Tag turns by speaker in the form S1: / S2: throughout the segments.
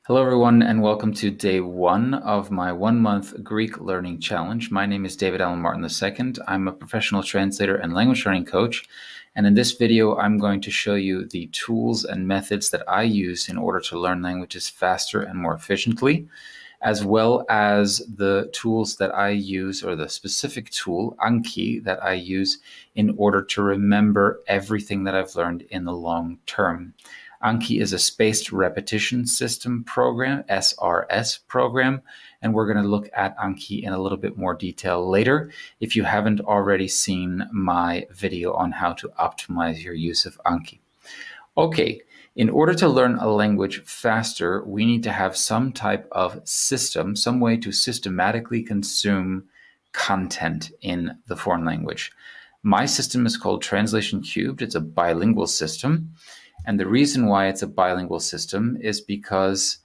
S1: Hello, everyone, and welcome to day one of my 1-month Greek learning challenge. My name is David Allen Martin II. I'm a professional translator and language learning coach. And in this video, I'm going to show you the tools and methods that I use in order to learn languages faster and more efficiently, as well as the tools that I use, or the specific tool, Anki, that I use in order to remember everything that I've learned in the long term. Anki is a spaced repetition system program, SRS program, and we're going to look at Anki in a little bit more detail later if you haven't already seen my video on how to optimize your use of Anki. Okay, in order to learn a language faster, we need to have some type of system, some way to systematically consume content in the foreign language. My system is called TranslationCubed. It's a bilingual system. And the reason why it's a bilingual system is because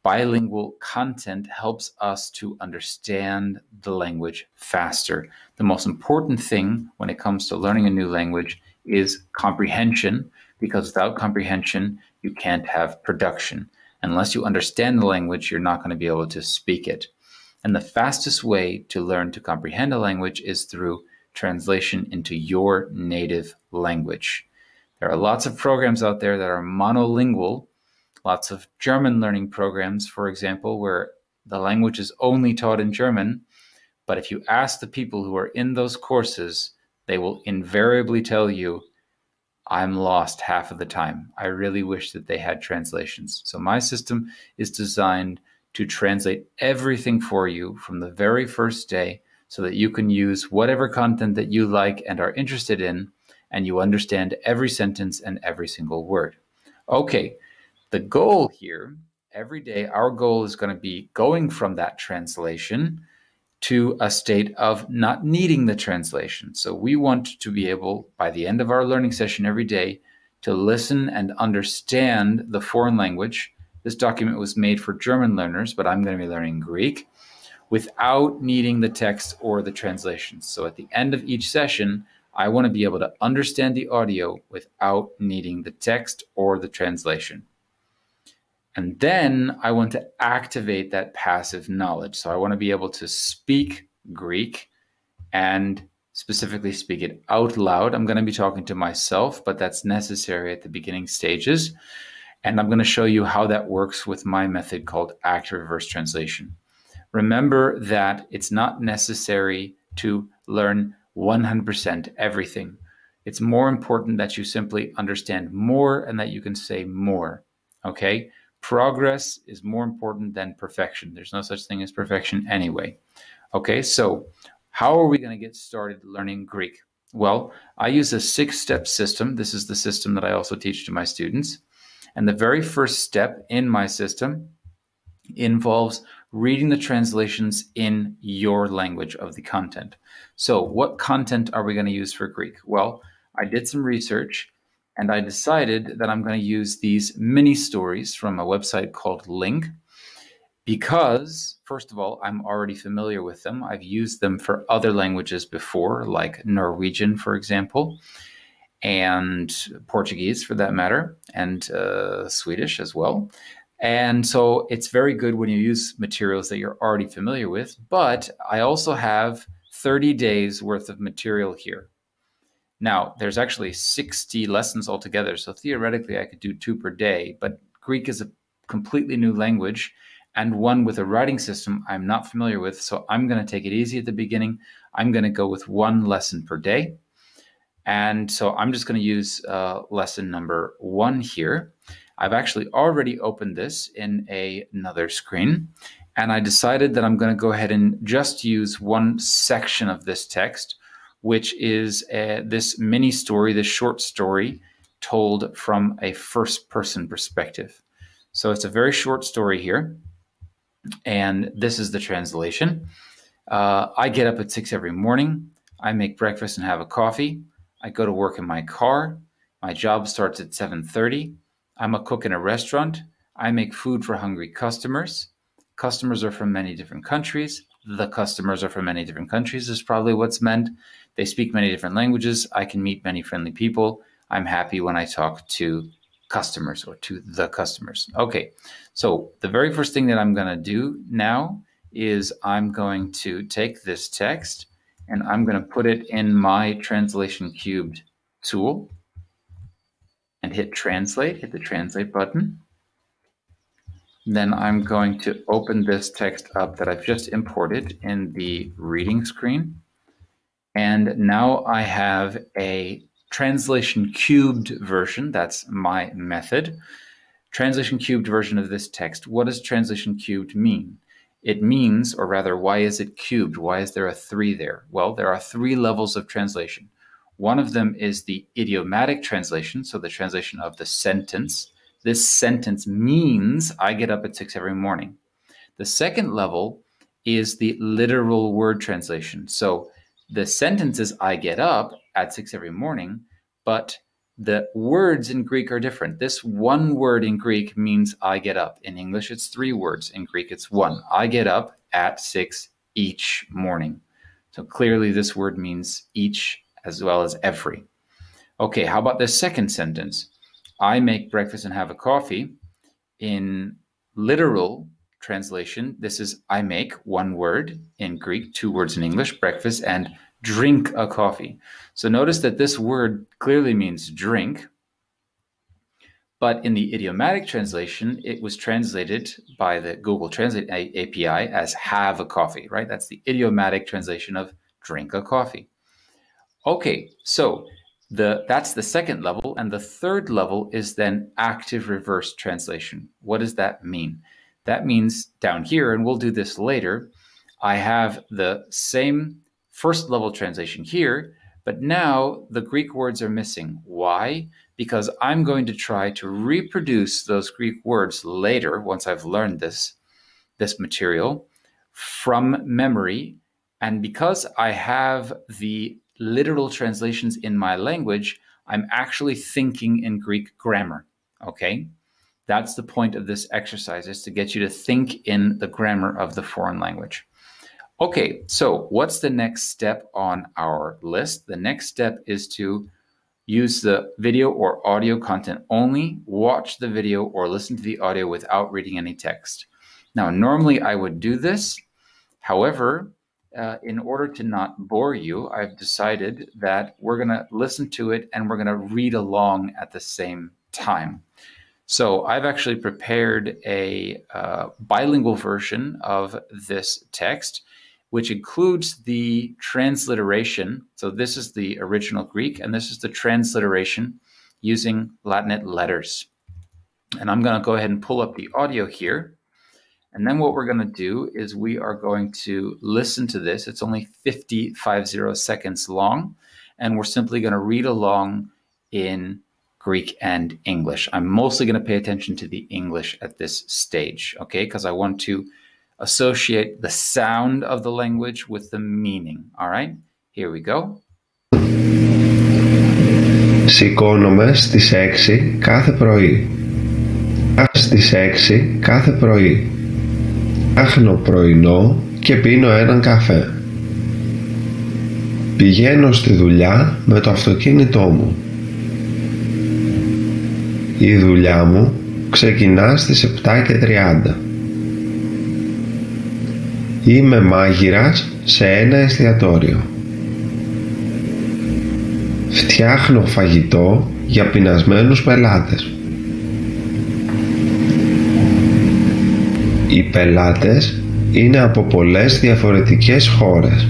S1: bilingual content helps us to understand the language faster. The most important thing when it comes to learning a new language is comprehension, because without comprehension, you can't have production. Unless you understand the language, you're not going to be able to speak it. And the fastest way to learn to comprehend a language is through translation into your native language. There are lots of programs out there that are monolingual, lots of German learning programs, for example, where the language is only taught in German. But if you ask the people who are in those courses, they will invariably tell you, I'm lost half of the time. I really wish that they had translations. So my system is designed to translate everything for you from the very first day so that you can use whatever content that you like and are interested in, and you understand every sentence and every single word. Okay, the goal here, every day, our goal is going to be going from that translation to a state of not needing the translation. So we want to be able, by the end of our learning session every day, to listen and understand the foreign language. This document was made for German learners, but I'm going to be learning Greek without needing the text or the translations. So at the end of each session, I want to be able to understand the audio without needing the text or the translation. And then I want to activate that passive knowledge. So I want to be able to speak Greek and specifically speak it out loud. I'm going to be talking to myself, but that's necessary at the beginning stages. And I'm going to show you how that works with my method called active reverse translation. Remember that it's not necessary to learn 100% everything. It's more important that you simply understand more and that you can say more, okay? Progress is more important than perfection. There's no such thing as perfection anyway. Okay, so how are we going to get started learning Greek? Well, I use a 6-step system. This is the system that I also teach to my students. And the very first step in my system involves reading the translations in your language of the content. So what content are we going to use for Greek? Well, I did some research and I decided that I'm going to use these mini stories from a website called Link because, first of all, I'm already familiar with them. I've used them for other languages before, like Norwegian, for example, and Portuguese for that matter, and Swedish as well. And so it's very good when you use materials that you're already familiar with, but I also have 30 days worth of material here. Now, there's actually 60 lessons altogether, so theoretically I could do 2 per day, but Greek is a completely new language and one with a writing system I'm not familiar with, so I'm going to take it easy at the beginning. I'm going to go with 1 lesson per day. And so I'm just going to use lesson number 1 here. I've actually already opened this in another screen, and I decided that I'm going to go ahead and just use one section of this text, which is this mini story, this short story told from a first-person perspective. So it's a very short story here, and this is the translation. I get up at 6 every morning. I make breakfast and have a coffee. I go to work in my car. My job starts at 7:30. I'm a cook in a restaurant. I make food for hungry customers. Customers are from many different countries. The customers are from many different countries is probably what's meant. They speak many different languages. I can meet many friendly people. I'm happy when I talk to customers or to the customers. Okay, so the very first thing that I'm going to do now is I'm going to take this text and I'm going to put it in my TranslationCubed tool and hit translate, hit the translate button. Then I'm going to open this text up that I've just imported in the reading screen. And now I have a TranslationCubed version. That's my method. TranslationCubed version of this text. What does TranslationCubed mean? It means, or rather, why is it cubed? Why is there a 3 there? Well, there are 3 levels of translation. One of them is the idiomatic translation, so the translation of the sentence. This sentence means I get up at 6 every morning. The second level is the literal word translation. So the sentence is I get up at 6 every morning, but the words in Greek are different. This one word in Greek means I get up. In English, it's 3 words. In Greek, it's 1. I get up at 6 each morning. So clearly this word means each as well as every. Okay, how about the second sentence? I make breakfast and have a coffee. In literal translation, this is I make, 1 word in Greek, 2 words in English, breakfast, and drink a coffee. So notice that this word clearly means drink, but in the idiomatic translation, it was translated by the Google Translate API as have a coffee, right? That's the idiomatic translation of drink a coffee. Okay, so that's the second level, and the third level is then active reverse translation. What does that mean? That means down here, and we'll do this later, I have the same first level translation here, but now the Greek words are missing. Why? Because I'm going to try to reproduce those Greek words later, once I've learned this material, from memory. And because I have the literal translations in my language, I'm actually thinking in Greek grammar, okay? That's the point of this exercise, is to get you to think in the grammar of the foreign language. Okay, so what's the next step on our list? The next step is to use the video or audio content only, watch the video or listen to the audio without reading any text. Now, normally I would do this. However, in order to not bore you, I've decided that we're going to listen to it and we're going to read along at the same time. So I've actually prepared a bilingual version of this text, which includes the transliteration. So this is the original Greek, and this is the transliteration using Latinate letters. And I'm going to go ahead and pull up the audio here. And then what we're going to do is we are going to listen to this. It's only 50 seconds long, and we're simply going to read along in Greek and English. I'm mostly going to pay attention to the English at this stage, okay? Because I want to associate the sound of the language with the meaning, all right? Here we go.
S2: Σηκώνομαι στις 6 κάθε πρωί. Στις 6 κάθε πρωί. Φτιάχνω πρωινό και πίνω έναν καφέ. Πηγαίνω στη δουλειά με το αυτοκίνητό μου. Η δουλειά μου ξεκινά στις 7:30. Είμαι μάγειρας σε ένα εστιατόριο. Φτιάχνω φαγητό για πεινασμένους πελάτες. Οι πελάτες είναι από πολλές διαφορετικές χώρες.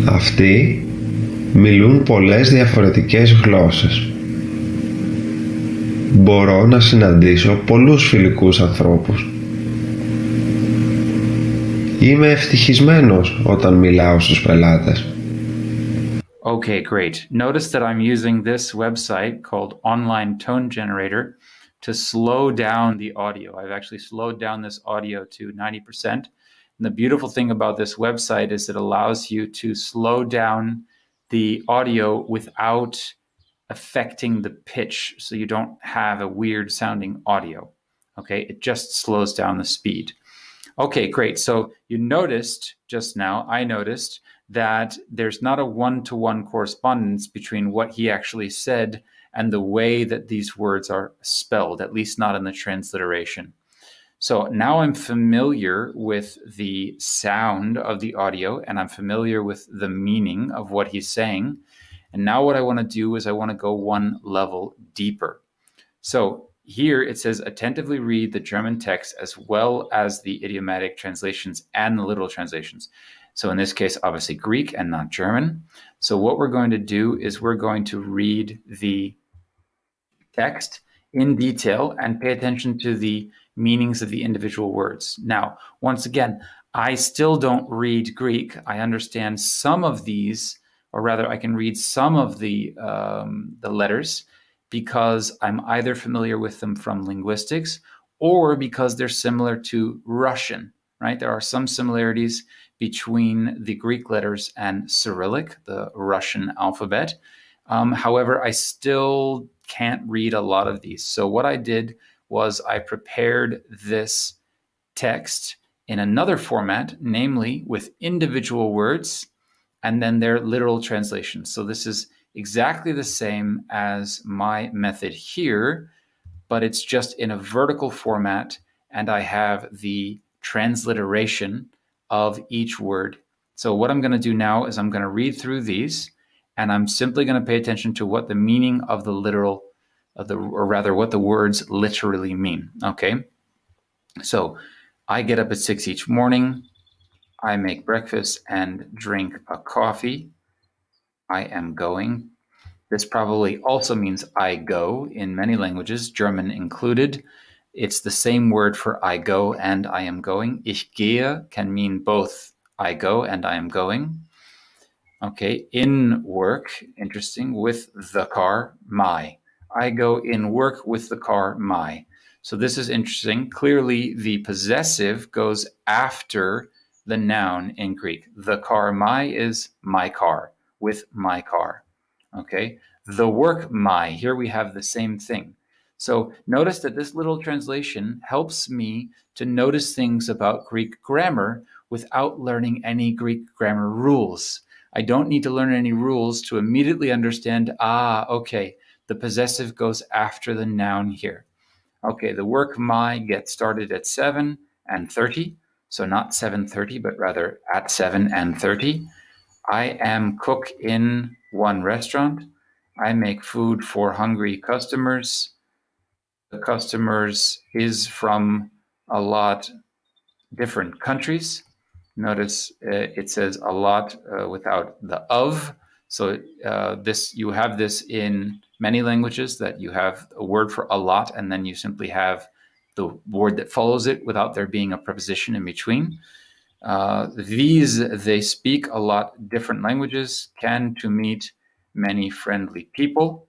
S2: Αυτοί μιλούν πολλές διαφορετικές γλώσσες. Μπορώ να συναντήσω πολλούς φιλικούς ανθρώπους. Είμαι ευτυχισμένος όταν μιλάω στους πελάτες.
S1: Okay, great. Notice that I'm using this website called Online Tone Generator to slow down the audio. I've actually slowed down this audio to 90%. And the beautiful thing about this website is it allows you to slow down the audio without affecting the pitch, so you don't have a weird sounding audio. Okay, it just slows down the speed. Okay, great. So you noticed just now, I noticed that there's not a one-to-one correspondence between what he actually said and the way that these words are spelled, at least not in the transliteration. So now I'm familiar with the sound of the audio, and I'm familiar with the meaning of what he's saying. And now what I want to do is I want to go one level deeper. So here it says, attentively read the German text as well as the idiomatic translations and the literal translations. So in this case, obviously Greek and not German. So what we're going to do is we're going to read the text in detail and pay attention to the meanings of the individual words. Now, once again, I still don't read Greek. I understand some of these, or rather I can read some of the letters because I'm either familiar with them from linguistics or because they're similar to Russian, right? There are some similarities between the Greek letters and Cyrillic, the Russian alphabet. However, I still can't read a lot of these. So what I did was I prepared this text in another format, namely with individual words and then their literal translations. So this is exactly the same as my method here, but it's just in a vertical format, and I have the transliteration of each word. So what I'm going to do now is I'm going to read through these, and I'm simply going to pay attention to what the meaning of the literal, or rather what the words literally mean, okay? So I get up at 6 each morning. I make breakfast and drink a coffee. I am going. This probably also means I go in many languages, German included. It's the same word for I go and I am going. Ich gehe can mean both I go and I am going. Okay, in work, interesting, with the car, my. I go in work with the car, my. So this is interesting. Clearly, the possessive goes after the noun in Greek. The car, my, is my car, with my car. Okay, the work, my. Here we have the same thing. So notice that this little translation helps me to notice things about Greek grammar without learning any Greek grammar rules. I don't need to learn any rules to immediately understand, okay, the possessive goes after the noun here. Okay, the work my gets started at 7:30, so not 7:30, but rather at 7:30. I am cook in one restaurant. I make food for hungry customers. The customers is from a lot different countries. Notice it says a lot without the of. So you have this in many languages, that you have a word for a lot and then you simply have the word that follows it without there being a preposition in between. They speak a lot different languages, can to meet many friendly people.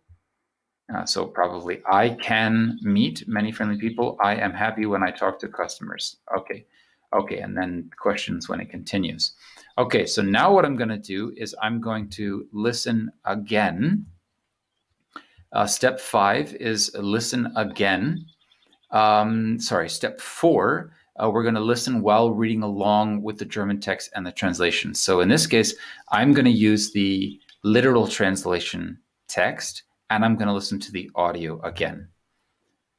S1: So probably I can meet many friendly people. I am happy when I talk to customers. Okay, and then questions when it continues. Okay, so now what I'm going to do is I'm going to listen again. Step 5 is listen again. Step 4, we're going to listen while reading along with the German text and the translation. So in this case, I'm going to use the literal translation text, and I'm going to listen to the audio again.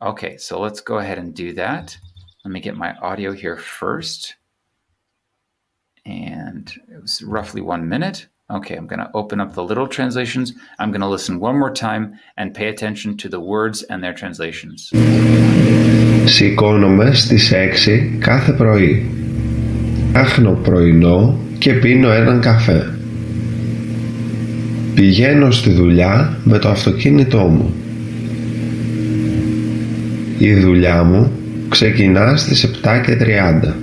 S1: Okay, so let's go ahead and do that. Let me get my audio here first. And it was roughly 1 minute. Okay, I'm going to open up the literal translations. I'm going to listen one more time and pay attention to the words and their translations.
S2: Σηκώνομαι στις 6 κάθε πρωί. Άχνω πρωινό και πίνω έναν καφέ. Πηγαίνω στη δουλειά με το αυτοκίνητό μου. Η δουλειά μου ξεκινά στις 7:30.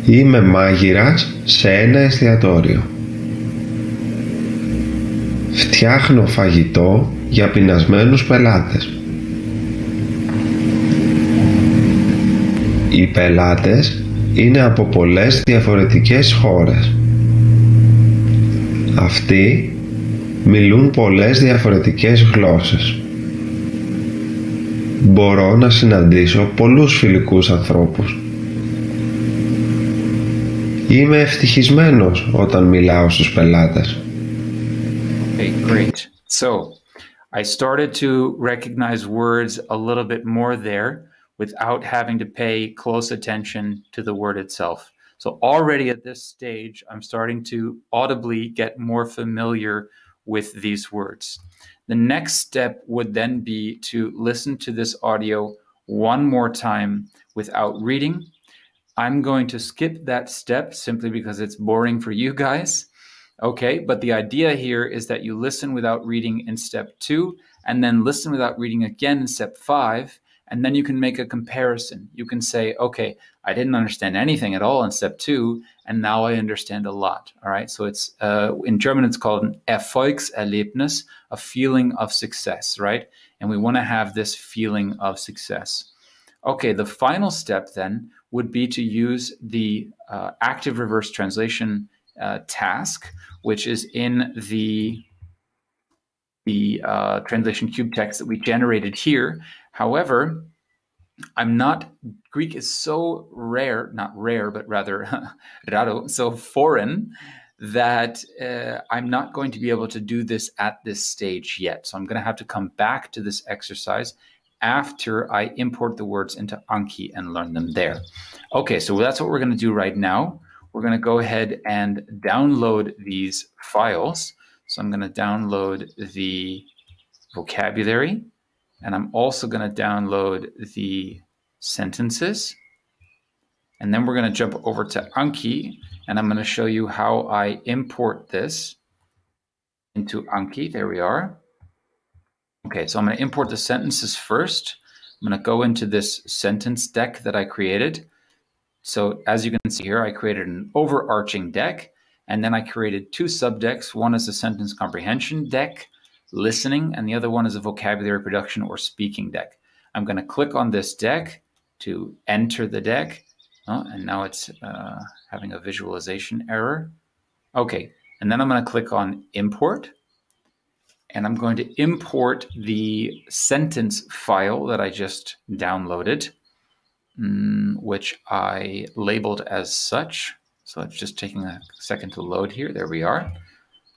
S2: Είμαι μάγειρας σε ένα εστιατόριο. Φτιάχνω φαγητό για πεινασμένους πελάτες. Οι πελάτες είναι από πολλές διαφορετικές χώρες. Αυτοί μιλούν πολλές διαφορετικές γλώσσες. Μπορώ να συναντήσω πολλούς φιλικούς ανθρώπους. Είμαι ευτυχισμένος όταν μιλάω στους πελάτες.
S1: Okay, great. So I started to recognize words a little bit more there without having to pay close attention to the word itself. So already at this stage, I'm starting to audibly get more familiar with these words. The next step would then be to listen to this audio one more time without reading. I'm going to skip that step simply because it's boring for you guys. Okay, but the idea here is that you listen without reading in step 2, and then listen without reading again in step 5, and then you can make a comparison. You can say, okay, I didn't understand anything at all in step 2, and now I understand a lot. All right, so it's in German it's called an Erfolgserlebnis, a feeling of success, right? And we want to have this feeling of success. Okay, the final step then would be to use the active reverse translation task, which is in the TranslationCubed text that we generated here. However, Greek is so rare, not rare, but rather raro, so foreign, that I'm not going to be able to do this at this stage yet. So I'm going to have to come back to this exercise after I import the words into Anki and learn them there. Okay, so that's what we're going to do right now. We're going to go ahead and download these files. So I'm going to download the vocabulary, and I'm also going to download the sentences. And then we're going to jump over to Anki, and I'm going to show you how I import this into Anki. There we are. Okay, so I'm going to import the sentences first. I'm going to go into this sentence deck that I created. So as you can see here, I created an overarching deck, and then I created 2 subdecks. One is a sentence comprehension deck, listening, and the other one is a vocabulary production or speaking deck. I'm going to click on this deck to enter the deck. Oh, and now it's having a visualization error. Okay, and then I'm going to click on import, and I'm going to import the sentence file that I just downloaded, which I labeled as such. So it's just taking a second to load here. There we are.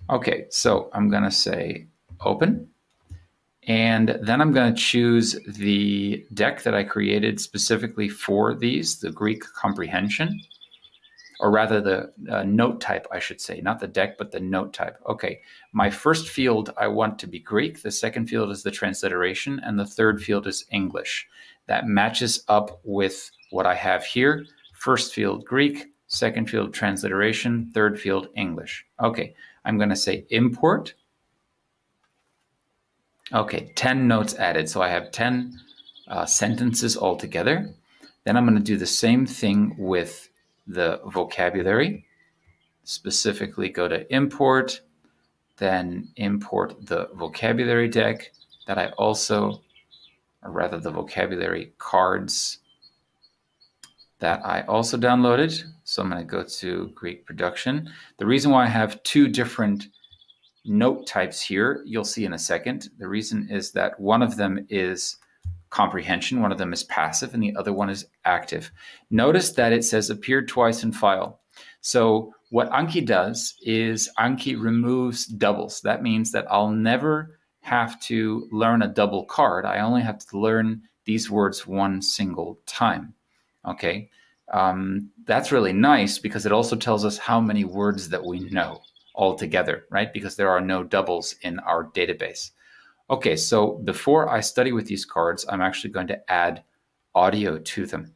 S1: Okay, so I'm going to say open. And then I'm going to choose the deck that I created specifically for these, the Greek comprehension, or rather the note type, I should say, not the deck, but the note type. Okay, my first field I want to be Greek, the second field is the transliteration, and the third field is English. That matches up with what I have here. First field Greek, second field transliteration, third field English. Okay, I'm going to say import. Okay, 10 notes added, so I have 10 sentences altogether. Then I'm going to do the same thing with the vocabulary. Specifically go to import, then import the vocabulary deck that I also, or rather the vocabulary cards that I also downloaded. So I'm going to go to Greek production. The reason why I have 2 different note types here, you'll see in a second. The reason is that one of them is comprehension, one of them is passive, and the other one is active. Notice that it says appeared twice in file. So what Anki does is Anki removes doubles. That means that I'll never have to learn a double card. I only have to learn these words one single time. Okay, that's really nice because it also tells us how many words that we know altogether, right? Because there are no doubles in our database. Okay, so before I study with these cards, I'm actually going to add audio to them.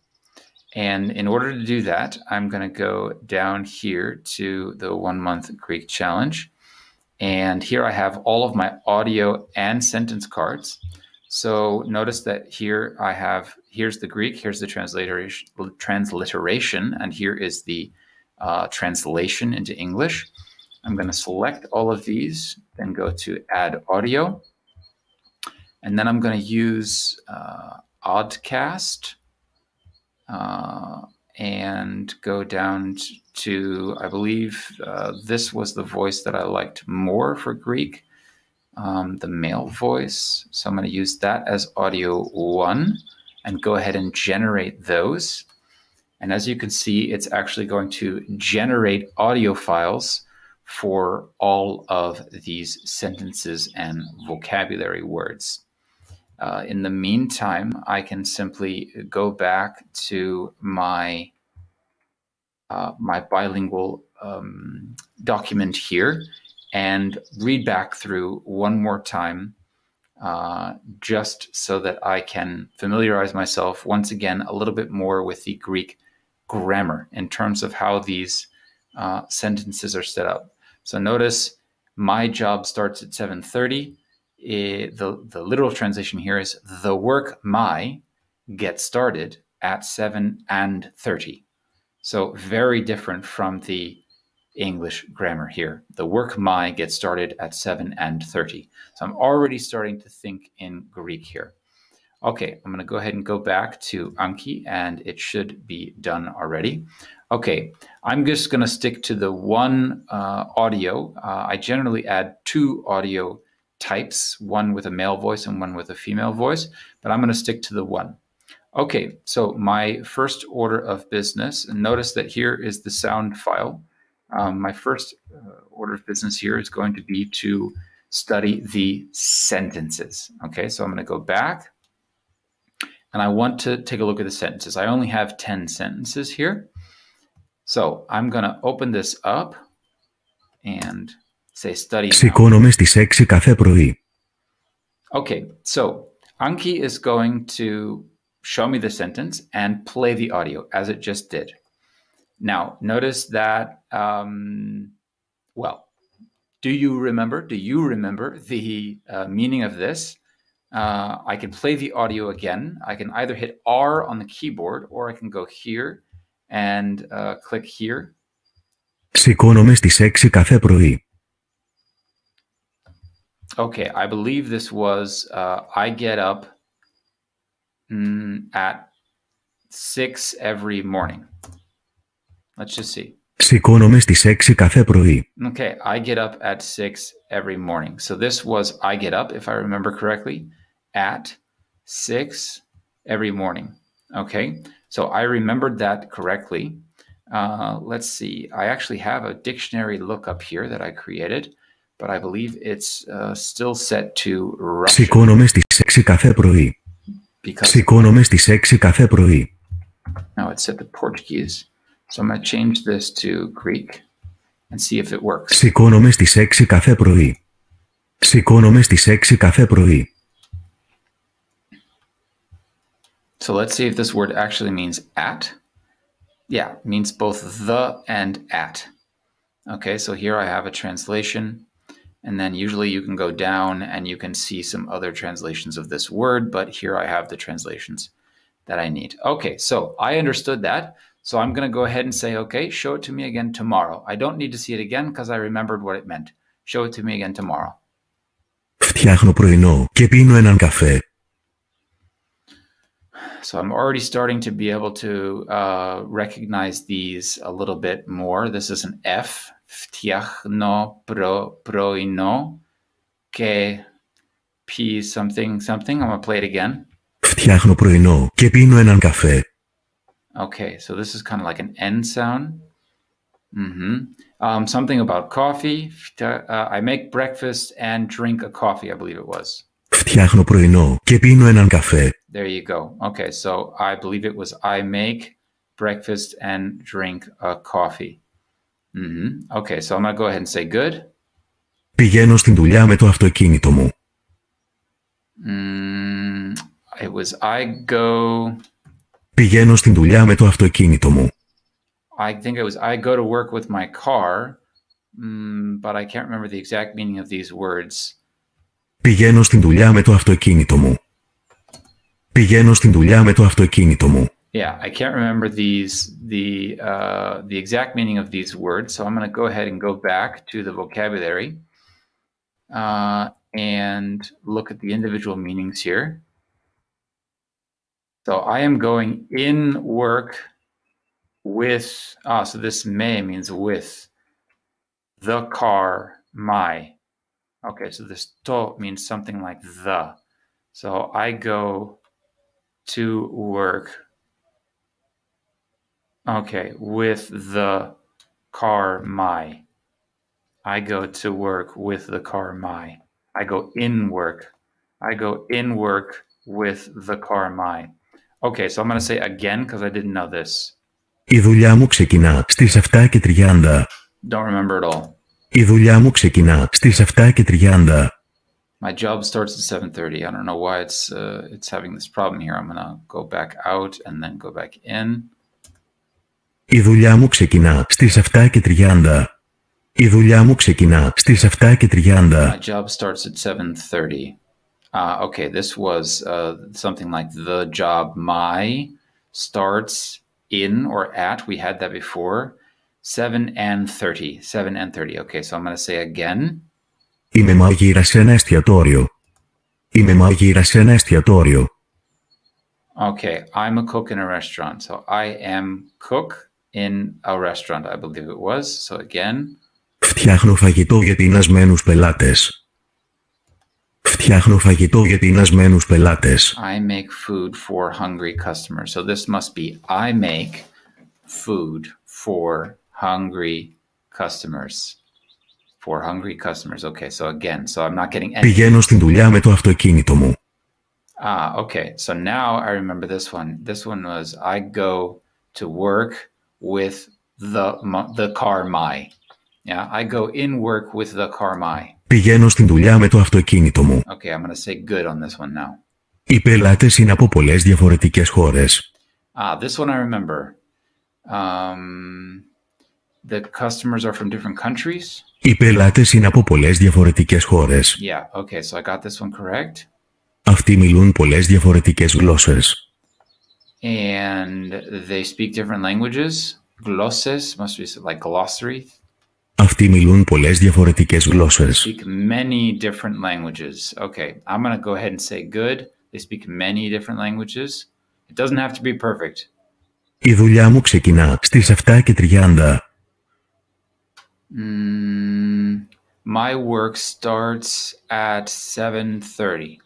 S1: And in order to do that, I'm going to go down here to the 1 month Greek challenge. And here I have all of my audio and sentence cards. So notice that here I have, here's the Greek, here's the transliteration, and here is the translation into English. I'm going to select all of these, then go to add audio. And then I'm going to use Oddcast and go down to, I believe this was the voice that I liked more for Greek, the male voice. So I'm going to use that as audio 1 and go ahead and generate those. And as you can see, it's actually going to generate audio files for all of these sentences and vocabulary words. In the meantime, I can simply go back to my my bilingual document here and read back through one more time, just so that I can familiarize myself once again a little bit more with the Greek grammar in terms of how these sentences are set up. So notice my job starts at 7:30. The literal translation here is the work my gets started at 7:30. So very different from the English grammar here. The work my gets started at 7:30. So I'm already starting to think in Greek here. Okay, I'm going to go ahead and go back to Anki, and it should be done already. Okay, I'm just going to stick to the one audio. I generally add two audio types, one with a male voice and one with a female voice, but I'm going to stick to the one. Okay, so my first order of business, and notice that here is the sound file. My first order of business here is going to be to study the sentences. Okay, so I'm going to go back, and I want to take a look at the sentences. I only have 10 sentences here. So I'm going to open this up and say study now.
S3: Σηκώνομαι στις 6 κάθε πρωί.
S1: Okay, so Anki is going to show me the sentence and play the audio as it just did. Now, notice that, well, do you remember the meaning of this? I can play the audio again. I can either hit R on the keyboard, or I can go here and click here.
S3: Σηκώνομαι στις 6 κάθε πρωί.
S1: Okay, I believe this was I get up at 6 every morning. Let's just see.
S3: Σηκώνομαι στις 6 κάθε πρωί.
S1: Okay, I get up at 6 every morning. So this was I get up, if I remember correctly, at 6 every morning. Okay, so I remembered that correctly. Let's see. I actually have a dictionary lookup here that I created, but I believe it's still set to Russian.
S3: Σηκώνομαι στις 6 κάθε πρωί. Σηκώνομαι στις 6 κάθε πρωί.
S1: Now it's set to Portuguese. So I'm going to change this to Greek and see if it works.
S3: Σηκώνομαι στις 6 κάθε πρωί. Σηκώνομαι στις 6 κάθε πρωί.
S1: So let's see if this word actually means at. Yeah, it means both the and at. Okay, so here I have a translation, and then usually you can go down and you can see some other translations of this word, but here I have the translations that I need. Okay, so I understood that. So I'm going to go ahead and say, okay, show it to me again tomorrow. I don't need to see it again because I remembered what it meant. Show it to me again tomorrow.
S3: Φτιάχνω πρωινό και πίνω έναν καφέ.
S1: So I'm already starting to be able to recognize these a little bit more. This is an F. Φτιάχνω πρωινό και P something something. I'm going to play it again.
S3: Φτιάχνω πρωινό και πίνω έναν καφέ.
S1: Okay, so this is kind of like an N sound. Something about coffee. I make breakfast and drink a coffee, I believe it was.
S3: Φτιάχνω πρωινό και πίνω έναν καφέ.
S1: There you go. Okay, so I believe it was I make breakfast and drink a coffee. Okay, so I'm going to go ahead and say good.
S3: Πηγαίνω στην δουλειά με το αυτοκίνητο μου.
S1: It was I go...
S3: Πηγαίνω στην δουλειά με το αυτοκίνητο μου.
S1: I think it was I go to work with my car, but I can't remember the exact meaning of these words.
S3: Πηγαίνω στην δουλειά με το αυτοκίνητο μου. Πηγαίνω στην δουλειά με το αυτοκίνητο μου.
S1: Yeah, I can't remember the exact meaning of these words, so I'm going to go ahead and go back to the vocabulary and look at the individual meanings here. So I am going in work with, so this may means with, the car, my. Okay, so this to means something like the. So I go to work Okay, with the car my. I go to work with the car my. I go in work. I go in work with the car my. Okay, so I'm going to say again because I didn't know this.
S3: Η δουλειά μου ξεκινά στις 7:30.
S1: Don't remember it all.
S3: Η δουλειά μου ξεκινά στις 7:30.
S1: My job starts at 7:30. I don't know why it's having this problem here. I'm going to go back out and then go back in.
S3: Η δουλειά μου ξεκινά στις 7:30. Η δουλειά μου ξεκινά στις 7:30.
S1: My job starts at 7:30. Okay, this was something like the job my starts in or at. We had that before. 7:30. 7:30. Okay, so I'm going to say again.
S3: Είμαι μάγειρας σε ένα εστιατόριο. Είμαι μάγειρας σε ένα εστιατόριο.
S1: Okay, I'm a cook in a restaurant. So I am cook in a restaurant, I believe it was. So again.
S3: Φτιάχνω φαγητό για τεινασμένους πελάτες. Φτιάχνω φαγητό για τεινασμένους πελάτες.
S1: I make food for hungry customers. So this must be I make food for hungry customers. For hungry customers. Okay, so again, so I'm not getting any...
S3: Πηγαίνω στην δουλειά με το αυτοκίνητο μου.
S1: Okay. So now I remember this one. This one was I go to work with the car my. Yeah, I go in work with the car my.
S3: Πηγαίνω στην δουλειά με το αυτοκίνητο μου.
S1: Okay, I'm going to say good on this one now.
S3: Οι πελάτες είναι από πολλές διαφορετικές χώρες.
S1: This one I remember. The customers are from different countries.
S3: Οι πελάτες είναι από πολλές διαφορετικές χώρες.
S1: Yeah, okay, so I got this one correct.
S3: Αυτοί μιλούν πολλές διαφορετικές γλώσσες.
S1: And they speak different languages. Glosses must be like glossary.
S3: Αυτοί μιλούν πολλές διαφορετικές γλώσσες.
S1: Speak many different languages. Okay, I'm going to go ahead and say good. They speak many different languages. It doesn't have to be perfect.
S3: Η δουλειά μου ξεκινά στις 7:30.
S1: My work starts at 7:30.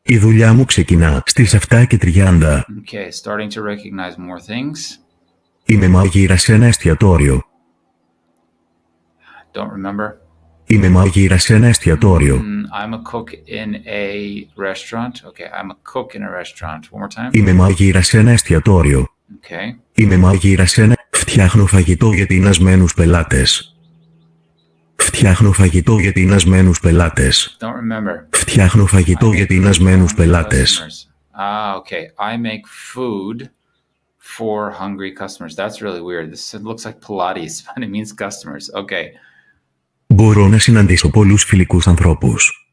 S3: Η δουλειά μου ξεκινά στις 7:30.
S1: Okay, starting to recognize more things.
S3: Είμαι μάγειρας σε ένα εστιατόριο.
S1: Don't remember.
S3: Είμαι μάγειρας σε ένα εστιατόριο.
S1: I'm a cook in a restaurant. Okay, I'm a cook in a restaurant. One more time.
S3: Είμαι μάγειρας σε ένα εστιατόριο.
S1: Okay.
S3: Είμαι μάγειρας σε ένα... Φτιάχνω φαγητό για τεινασμένους πελάτες. Φτιάχνω φαγητό για τεινασμένους πελάτες.
S1: Don't remember.
S3: Φτιάχνω φαγητό για τεινασμένους πελάτες.
S1: Okay. I make food for hungry customers. That's really weird. This looks like Pilates, but it means customers. Okay.
S3: Μπορώ να συναντήσω πολλούς φιλικούς ανθρώπους.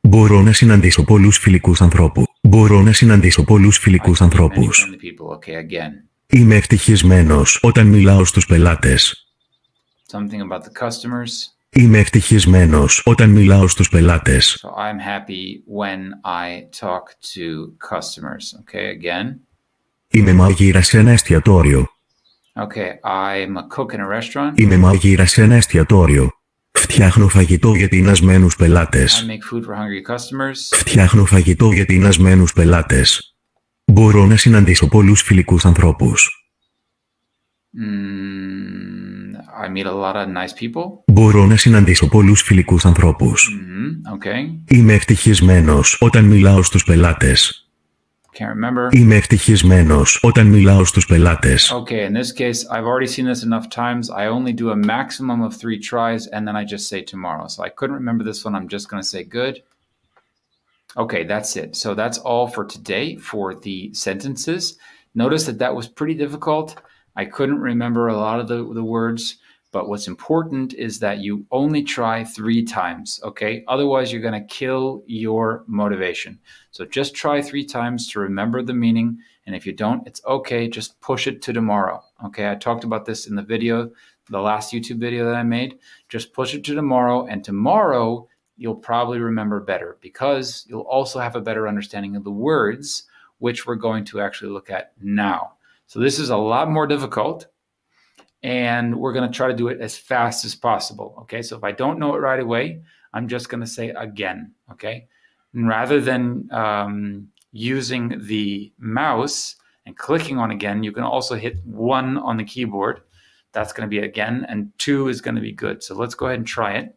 S3: Μπορώ να συναντήσω πολλούς φιλικούς ανθρώπους. Μπορώ να συναντήσω πολλούς φιλικούς ανθρώπους.
S1: Okay, again.
S3: Είμαι ευτυχισμένος όταν μιλάω στους πελάτες.
S1: Something about the customers.
S3: Είμαι ευτυχισμένος όταν μιλάω στους πελάτες.
S1: So I'm happy when I talk to customers. Okay, again.
S3: Είμαι μάγειρας σε ένα εστιατόριο.
S1: Okay, I'm a cook in a restaurant.
S3: Είμαι μάγειρας σε ένα εστιατόριο. Φτιάχνω φαγητό για τεινασμένους πελάτες.
S1: I make food for hungry customers.
S3: Φτιάχνω φαγητό για τεινασμένους πελάτες. Μπορώ να συναντήσω πολλούς φιλικούς ανθρώπους.
S1: I meet a lot of nice people.
S3: Μπορώ να συναντήσω πολλούς φιλικούς ανθρώπους.
S1: Okay.
S3: Είμαι ευτυχισμένος όταν μιλάω στους πελάτες.
S1: Can't remember.
S3: Είμαι ευτυχισμένος όταν μιλάω στους πελάτες.
S1: Okay, in this case, I've already seen this enough times. I only do a maximum of 3 tries, and then I just say tomorrow. So I couldn't remember this one. I'm just going to say good. Okay, that's it. So that's all for today for the sentences. Notice that that was pretty difficult. I couldn't remember a lot of the words, but what's important is that you only try 3 times, okay? Otherwise, you're going to kill your motivation. So just try 3 times to remember the meaning, and if you don't, it's okay. Just push it to tomorrow, okay? I talked about this in the video, the last YouTube video that I made. Just push it to tomorrow, and tomorrow you'll probably remember better because you'll also have a better understanding of the words, which we're going to actually look at now. So this is a lot more difficult, and we're going to try to do it as fast as possible, okay? So if I don't know it right away, I'm just going to say again, okay? And rather than using the mouse And clicking on again, you can also hit 1 on the keyboard. That's going to be again, and 2 is going to be good. So let's go ahead and try it.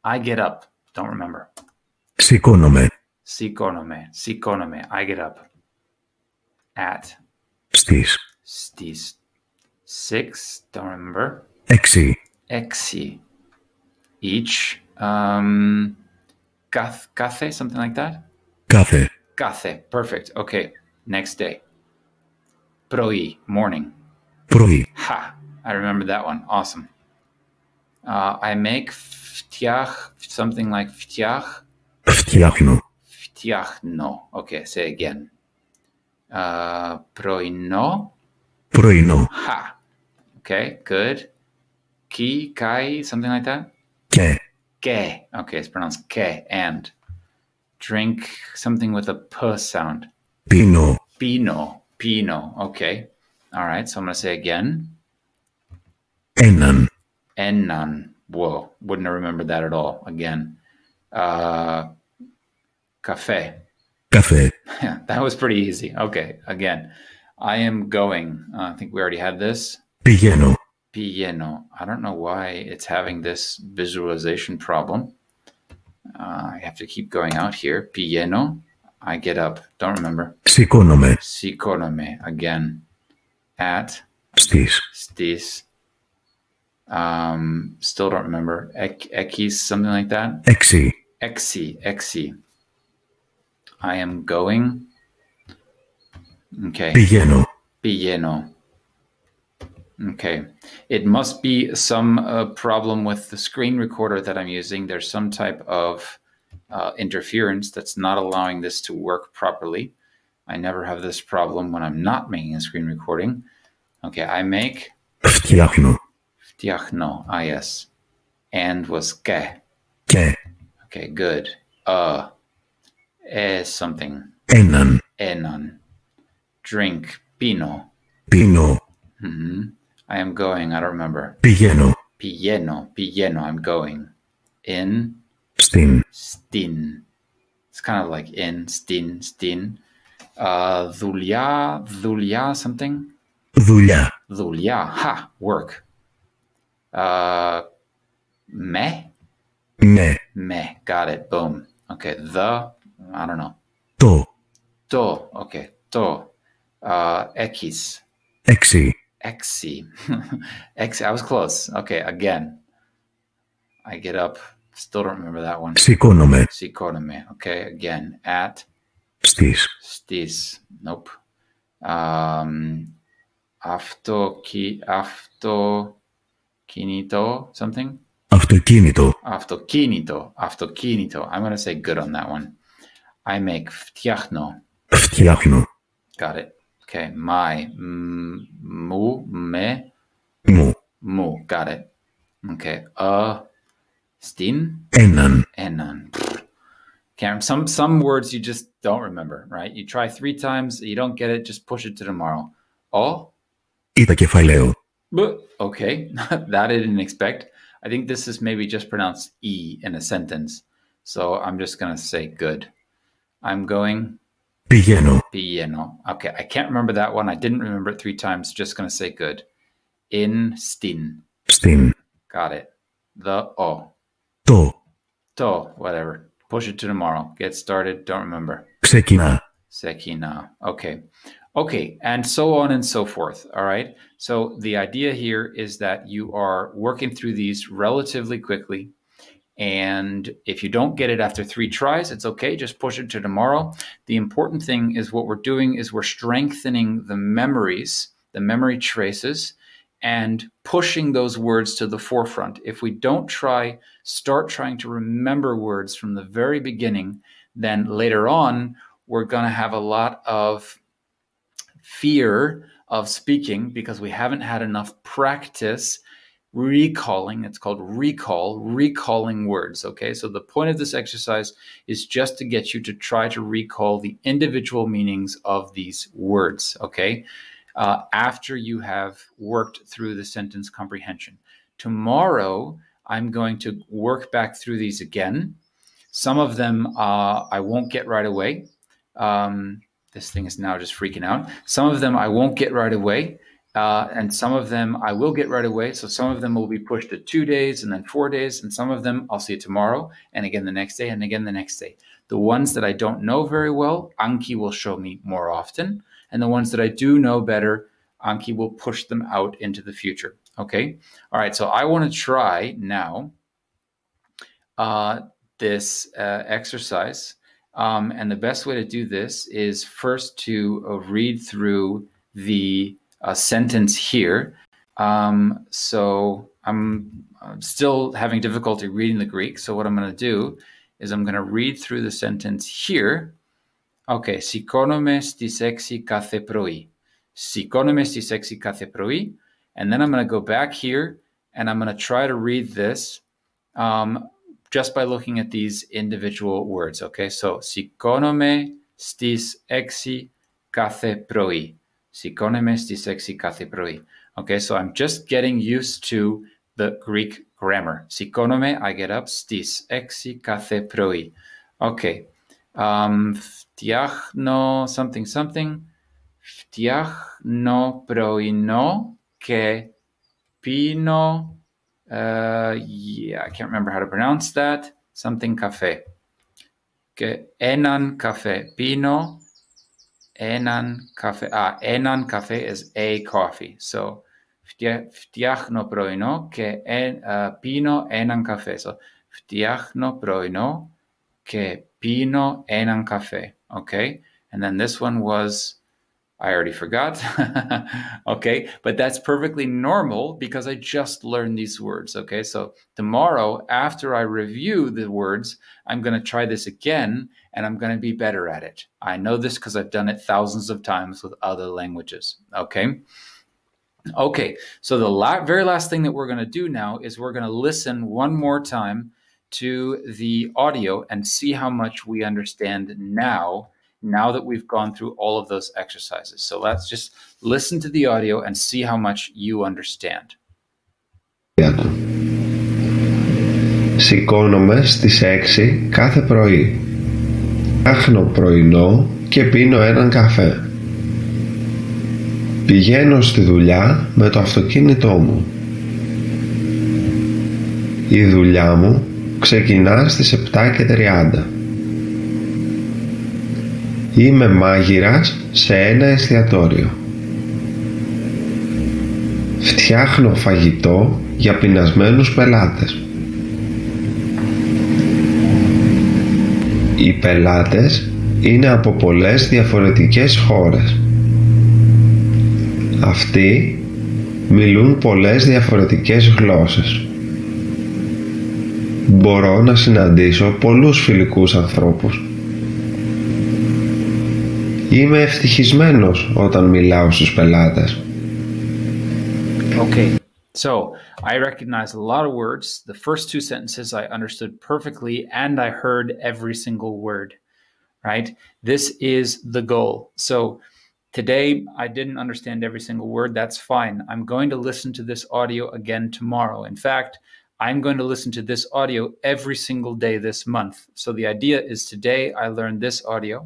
S1: I get up. Don't remember.
S3: Σηκώνομαι.
S1: Σηκώνομαι. Σηκώνομαι. I get up. At.
S3: Στις.
S1: Στις. 6. Don't remember.
S3: 6.
S1: 6. Each. Κάθε, something like that?
S3: Κάθε.
S1: Κάθε. Perfect. Okay. Next day. Πρωί. Morning.
S3: Πρωί.
S1: Ha. I remember that one. Awesome. I make something like
S3: Φτιάχνω.
S1: Φτιάχνω. Okay, say again. Πρωινό.
S3: Πρωινό.
S1: Ha. Okay, good. Kai, something like that?
S3: Και.
S1: Ke. Okay, it's pronounced ke. And. Drink something with a p sound.
S3: Πίνω.
S1: Pino. Pino. Okay. All right, so I'm going to say again.
S3: Έναν.
S1: Ennan. Whoa, wouldn't have remembered that at all. Again. Cafe.
S3: Καφέ.
S1: Yeah, that was pretty easy. Okay, again. I am going. I think we already had this.
S3: Πηγαίνω.
S1: Pieno. I don't know why it's having this visualization problem. I have to keep going out here. Pieno. I get up. Don't remember.
S3: Σηκώνομαι.
S1: Σηκώνομαι. Again. At.
S3: Στις.
S1: Stis. Still don't remember. Ekis, something like that.
S3: 6.
S1: Exi. I am going. Okay.
S3: Πηγαίνω.
S1: Pieno. Okay. It must be some problem with the screen recorder that I'm using. There's some type of interference that's not allowing this to work properly. I never have this problem when I'm not making a screen recording. Okay, I make.
S3: Φτιάχνω.
S1: Φτιάχνω. Ah, yes. And was ke.
S3: Και.
S1: Okay, good. Something.
S3: Έναν.
S1: Enan. Drink. Pino.
S3: Πίνω.
S1: I am going. I don't remember.
S3: Πηγαίνω.
S1: Pieno. I'm going. In.
S3: Στην.
S1: Stin. It's kind of like in. Stin. Δουλειά, something.
S3: Δουλειά.
S1: Δουλειά. Ha. Work. Me.
S3: Ναι.
S1: Got it. Boom. Okay. I don't know.
S3: Το.
S1: To. Okay. To. Ekis.
S3: 6.
S1: Exi. I was close. Okay. Again. I get up. Still don't remember that one.
S3: Σηκώνομαι.
S1: Σηκώνομαι. Okay. Again. At.
S3: Στις.
S1: Stis. Nope. Αυτοκίνητο. Something.
S3: Αυτοκίνητο.
S1: Αυτοκίνητο. I'm going to say good on that one. I make. Φτιάχνω.
S3: Φτιάχνω.
S1: Got it. Okay. My. Me. Μου. Got it. Okay. Stin.
S3: Έναν.
S1: Some words you just don't remember, right? You try 3 times, you don't get it, just push it to tomorrow.
S3: Είδα κεφαλαίο.
S1: Okay. That I didn't expect. I think this is maybe just pronounced E in a sentence. So I'm just going to say good. I'm going.
S3: Πηγαίνω.
S1: Pieno. Okay. I can't remember that one. I didn't remember it 3 times. Just going to say good. In. Stin.
S3: Στην.
S1: Got it. The O.
S3: Το.
S1: To. Whatever. Push it to tomorrow. Get started. Don't remember.
S3: Ξεκινά.
S1: Sekina. Okay. And so on and so forth. All right. So the idea here is that you are working through these relatively quickly. And if you don't get it after 3 tries, it's okay. Just push it to tomorrow. The important thing is what we're doing is we're strengthening the memories, the memory traces, and pushing those words to the forefront. If we don't start trying to remember words from the very beginning, then later on, we're going to have a lot of fear of speaking because we haven't had enough practice recalling. It's called recalling words. Okay, so the point of this exercise is just to get you to try to recall the individual meanings of these words. Okay, after you have worked through the sentence comprehension. Tomorrow, I'm going to work back through these again. Some of them I won't get right away. This thing is now just freaking out. Some of them I won't get right away, and some of them I will get right away. So some of them will be pushed to 2 days and then 4 days, and some of them I'll see tomorrow and again the next day and again the next day. The ones that I don't know very well, Anki will show me more often, and the ones that I do know better, Anki will push them out into the future. Okay? All right, so I want to try now this exercise. And the best way to do this is first to read through the sentence here. So I'm still having difficulty reading the Greek. So what I'm going to do is I'm going to read through the sentence here. Okay, σηκώνομαι στις 6 κάθε πρωί. Σηκώνομαι στις 6 κάθε πρωί. And then I'm going to go back here and I'm going to try to read this just by looking at these individual words. Okay, so σηκώνομαι στις 6 κάθε πρωί. Σηκώνομαι στις 6 κάθε πρωί. Okay, so I'm just getting used to the Greek grammar. Σηκώνομαι, I get up, στις 6 κάθε πρωί. Okay, φτιάχνω something something. Φτιάχνω πρωινό και πίνω. Yeah, I can't remember how to pronounce that. Something cafe. Okay, έναν cafe. Pino, έναν cafe. Έναν cafe is a coffee. So, φτιάχνω πρωινό και πίνω έναν cafe. So, φτιάχνω πρωινό και πίνω έναν cafe. Okay, and then this one was, I already forgot. Okay, but that's perfectly normal because I just learned these words. Okay, so tomorrow, after I review the words, I'm going to try this again and I'm going to be better at it. I know this because I've done it thousands of times with other languages. Okay. Okay, so the very last thing that we're going to do now is we're going to listen one more time to the audio and see how much we understand now that we've gone through all of those exercises. So let's just listen to the audio and see how much you understand.
S2: Σηκώνομαι στις 6 κάθε πρωί. Φτιάχνω πρωινό και πίνω έναν καφέ. Πηγαίνω στη δουλειά με το αυτοκίνητό μου. Η δουλειά μου ξεκινά στις 7:30. Είμαι μάγειρας σε ένα εστιατόριο. Φτιάχνω φαγητό για πεινασμένους πελάτες. Οι πελάτες είναι από πολλές διαφορετικές χώρες. Αυτοί μιλούν πολλές διαφορετικές γλώσσες. Μπορώ να συναντήσω πολλούς φιλικούς ανθρώπους. Είμαι ευτυχισμένος όταν μιλάω στους πελάτες.
S1: Okay, so I recognize a lot of words. The first two sentences I understood perfectly and I heard every single word, right? This is the goal. So today I didn't understand every single word. That's fine. I'm going to listen to this audio again tomorrow. In fact, I'm going to listen to this audio every single day this month. So the idea is today I learn this audio.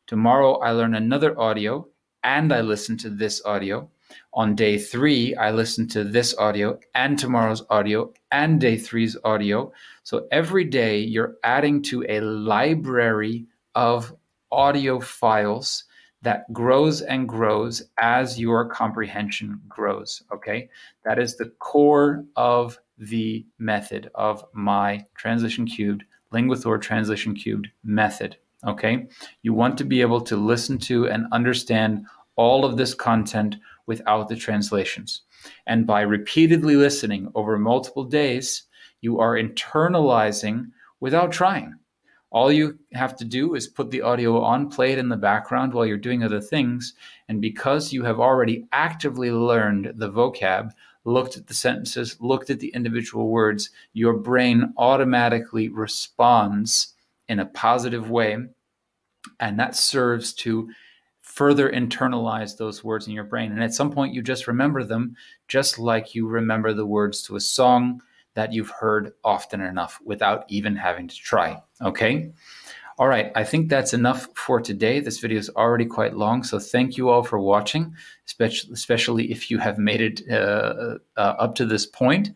S1: Tomorrow I learn another audio and I listen to this audio. On day 3, I listen to this audio and tomorrow's audio and day 3's audio. So every day you're adding to a library of audio files that grows and grows as your comprehension grows, okay? That is the core of the method of my TranslationCubed, Linguathor TranslationCubed method, okay? You want to be able to listen to and understand all of this content without the translations. And by repeatedly listening over multiple days, you are internalizing without trying. All you have to do is put the audio on, play it in the background while you're doing other things. And because you have already actively learned the vocab, looked at the sentences, looked at the individual words, your brain automatically responds in a positive way. And that serves to further internalize those words in your brain. And at some point, you just remember them, just like you remember the words to a song that you've heard often enough without even having to try. Okay? All right, I think that's enough for today. This video is already quite long, so thank you all for watching, especially if you have made it up to this point.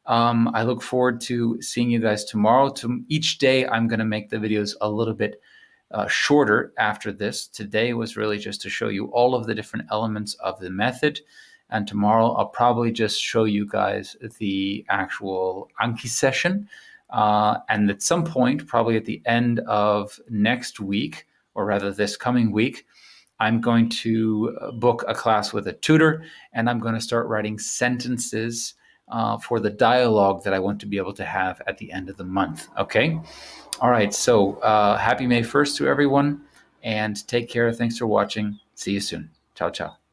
S1: I look forward to seeing you guys tomorrow. Each day, I'm going to make the videos a little bit shorter after this. Today was really just to show you all of the different elements of the method. And tomorrow, I'll probably just show you guys the actual Anki session. And at some point, probably at the end of next week, or rather this coming week, I'm going to book a class with a tutor, and I'm going to start writing sentences for the dialogue that I want to be able to have at the end of the month. Okay? All right, so happy May 1st to everyone, and take care. Thanks for watching. See you soon. Ciao, ciao.